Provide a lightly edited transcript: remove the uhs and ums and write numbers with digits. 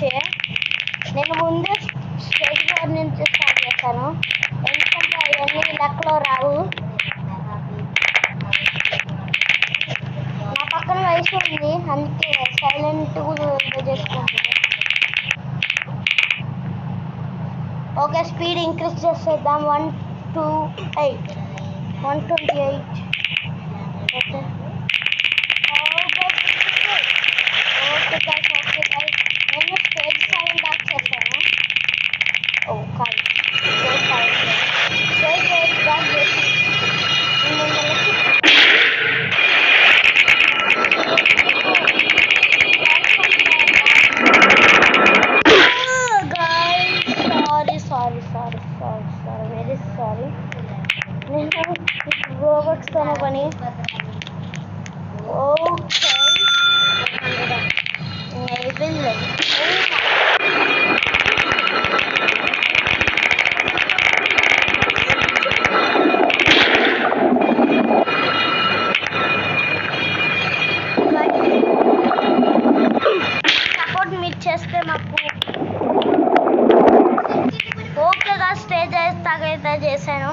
నుంచి నేను ముందు స్టేజ్ 4 నుంచి స్టార్ట్ చేస్తాను, ఎందుకంటే అవన్నీ లెక్కలో రావు. నా పక్కన వయసు ఉంది, అందుకే సైలెంట్ చేసుకుంటుంది. ఓకే, స్పీడ్ ఇంక్రీజ్ చేసేద్దాం. 128 ఓకే. ఓకే గైస్, నేను స్టేజ్ 7 దాకా చేస్తాను. కాదు, స్టేజ్ 8 దాకా చేసి సారీ, వెరీ సారీ. నేను రోబోట్స్తోనే పని. ఓకే, అయిపోయింది. సపోర్ట్ మీరు చేస్తే మాకు ఓకేగా. స్టేజ్ అయితే చేశాను.